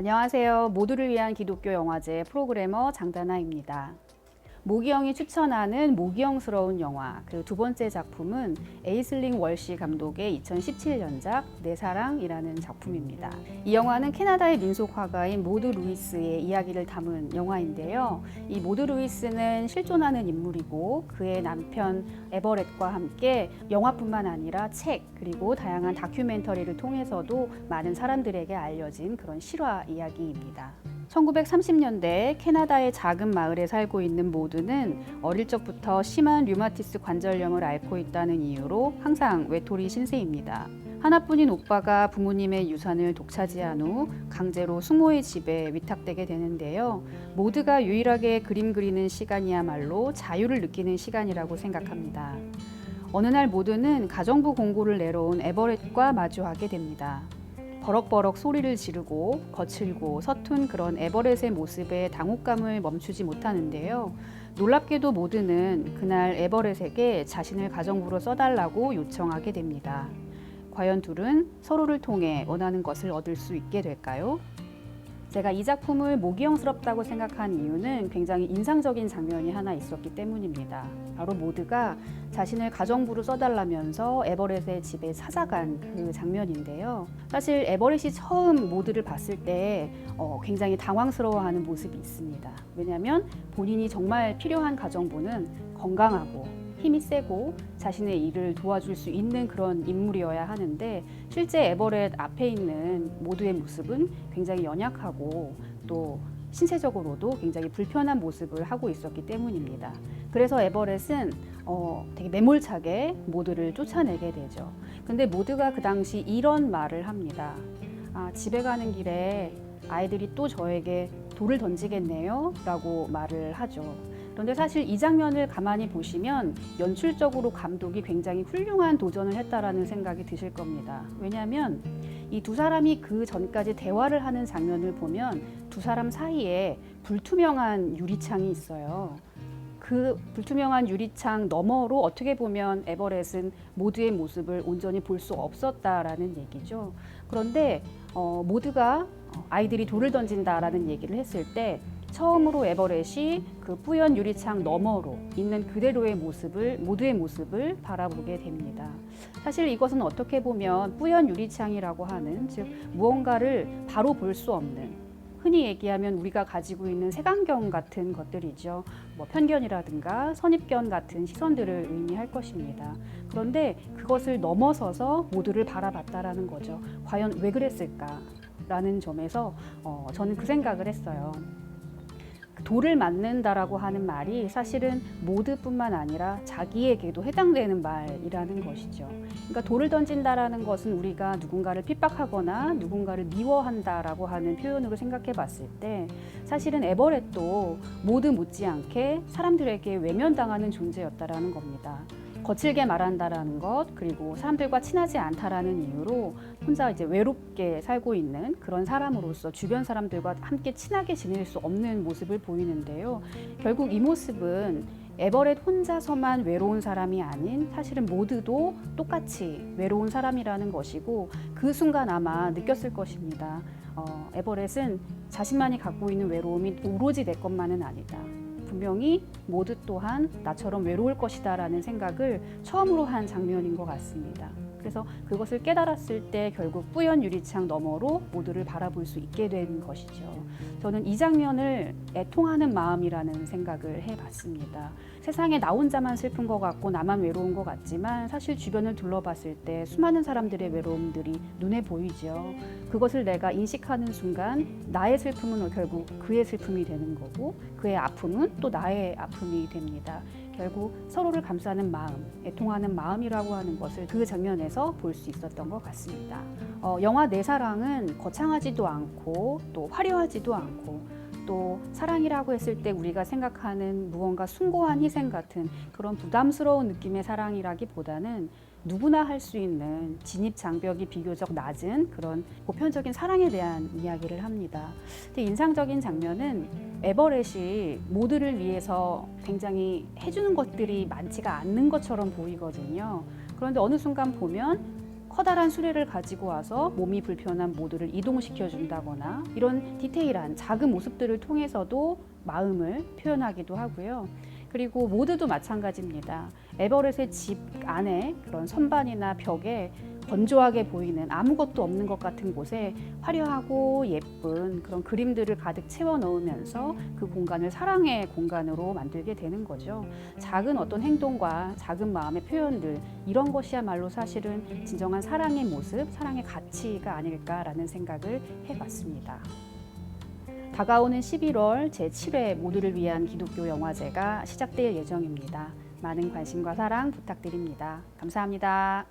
안녕하세요. 모두를 위한 기독교 영화제 프로그래머 장다나입니다. 모기영이 추천하는 모기영스러운 영화, 그 두 번째 작품은 에이슬링 월시 감독의 2017년작 내 사랑이라는 작품입니다. 이 영화는 캐나다의 민속 화가인 모드 루이스의 이야기를 담은 영화인데요. 이 모드 루이스는 실존하는 인물이고 그의 남편 에버렛과 함께 영화뿐만 아니라 책 그리고 다양한 다큐멘터리를 통해서도 많은 사람들에게 알려진 그런 실화 이야기입니다. 1930년대 캐나다의 작은 마을에 살고 있는 모드는 어릴 적부터 심한 류마티스 관절염을 앓고 있다는 이유로 항상 외톨이 신세입니다. 하나뿐인 오빠가 부모님의 유산을 독차지한 후 강제로 숙모의 집에 위탁되게 되는데요. 모드가 유일하게 그림 그리는 시간이야말로 자유를 느끼는 시간이라고 생각합니다. 어느 날 모드는 가정부 공고를 내려온 에버렛과 마주하게 됩니다. 버럭버럭 소리를 지르고 거칠고 서툰 그런 에버렛의 모습에 당혹감을 멈추지 못하는데요. 놀랍게도 모드는 그날 에버렛에게 자신을 가정부로 써달라고 요청하게 됩니다. 과연 둘은 서로를 통해 원하는 것을 얻을 수 있게 될까요? 제가 이 작품을 모기영스럽다고 생각한 이유는 굉장히 인상적인 장면이 하나 있었기 때문입니다. 바로 모드가 자신을 가정부로 써달라면서 에버렛의 집에 찾아간 그 장면인데요. 사실 에버렛이 처음 모드를 봤을 때 굉장히 당황스러워하는 모습이 있습니다. 왜냐하면 본인이 정말 필요한 가정부는 건강하고 힘이 세고 자신의 일을 도와줄 수 있는 그런 인물이어야 하는데 실제 에버렛 앞에 있는 모두의 모습은 굉장히 연약하고 또 신체적으로도 굉장히 불편한 모습을 하고 있었기 때문입니다. 그래서 에버렛은 되게 매몰차게 모두를 쫓아내게 되죠. 근데 모두가 그 당시 이런 말을 합니다. 집에 가는 길에 아이들이 또 저에게 돌을 던지겠네요 라고 말을 하죠. 그런데 사실 이 장면을 가만히 보시면 연출적으로 감독이 굉장히 훌륭한 도전을 했다라는 생각이 드실 겁니다. 왜냐하면 이 두 사람이 그 전까지 대화를 하는 장면을 보면 두 사람 사이에 불투명한 유리창이 있어요. 그 불투명한 유리창 너머로 어떻게 보면 에버렛은 모두의 모습을 온전히 볼 수 없었다라는 얘기죠. 그런데 모두가 아이들이 돌을 던진다라는 얘기를 했을 때 처음으로 에버렛이 그 뿌연 유리창 너머로 있는 그대로의 모습을, 모두의 모습을 바라보게 됩니다. 사실 이것은 어떻게 보면 뿌연 유리창이라고 하는, 즉 무언가를 바로 볼 수 없는, 흔히 얘기하면 우리가 가지고 있는 색안경 같은 것들이죠. 편견이라든가 선입견 같은 시선들을 의미할 것입니다. 그런데 그것을 넘어서서 모두를 바라봤다라는 거죠. 과연 왜 그랬을까라는 점에서 저는 그 생각을 했어요. 돌을 맞는다라고 하는 말이 사실은 모두뿐만 아니라 자기에게도 해당되는 말이라는 것이죠. 그러니까 돌을 던진다라는 것은 우리가 누군가를 핍박하거나 누군가를 미워한다라고 하는 표현으로 생각해 봤을 때 사실은 에버렛도 모두 못지않게 사람들에게 외면당하는 존재였다라는 겁니다. 거칠게 말한다라는 것, 그리고 사람들과 친하지 않다라는 이유로 혼자 이제 외롭게 살고 있는 그런 사람으로서 주변 사람들과 함께 친하게 지낼 수 없는 모습을 보이는데요. 결국 이 모습은 에버렛 혼자서만 외로운 사람이 아닌 사실은 모두도 똑같이 외로운 사람이라는 것이고 그 순간 아마 느꼈을 것입니다. 에버렛은 자신만이 갖고 있는 외로움이 오로지 내 것만은 아니다. 분명히 모두 또한 나처럼 외로울 것이다 라는 생각을 처음으로 한 장면인 것 같습니다. 그래서 그것을 깨달았을 때 결국 뿌연 유리창 너머로 모두를 바라볼 수 있게 된 것이죠. 저는 이 장면을 애통하는 마음이라는 생각을 해봤습니다. 세상에 나 혼자만 슬픈 것 같고 나만 외로운 것 같지만 사실 주변을 둘러봤을 때 수많은 사람들의 외로움들이 눈에 보이죠. 그것을 내가 인식하는 순간 나의 슬픔은 결국 그의 슬픔이 되는 거고 그의 아픔은 또 나의 아픔이 됩니다. 결국 서로를 감싸는 마음, 애통하는 마음이라고 하는 것을 그 장면에서 볼 수 있었던 것 같습니다. 영화 내 사랑은 거창하지도 않고 또 화려하지도 않고 또 사랑이라고 했을 때 우리가 생각하는 무언가 숭고한 희생 같은 그런 부담스러운 느낌의 사랑이라기보다는 누구나 할 수 있는 진입 장벽이 비교적 낮은 그런 보편적인 사랑에 대한 이야기를 합니다. 근데 인상적인 장면은 에버렛이 모두를 위해서 굉장히 해주는 것들이 많지가 않는 것처럼 보이거든요. 그런데 어느 순간 보면 커다란 수레를 가지고 와서 몸이 불편한 모두를 이동시켜 준다거나 이런 디테일한 작은 모습들을 통해서도 마음을 표현하기도 하고요. 그리고 모드도 마찬가지입니다. 에버렛의 집 안에 그런 선반이나 벽에 건조하게 보이는 아무것도 없는 것 같은 곳에 화려하고 예쁜 그런 그림들을 가득 채워 넣으면서 그 공간을 사랑의 공간으로 만들게 되는 거죠. 작은 어떤 행동과 작은 마음의 표현들, 이런 것이야말로 사실은 진정한 사랑의 모습, 사랑의 가치가 아닐까라는 생각을 해봤습니다. 다가오는 11월 제7회 모두를 위한 기독교 영화제가 시작될 예정입니다. 많은 관심과 사랑 부탁드립니다. 감사합니다.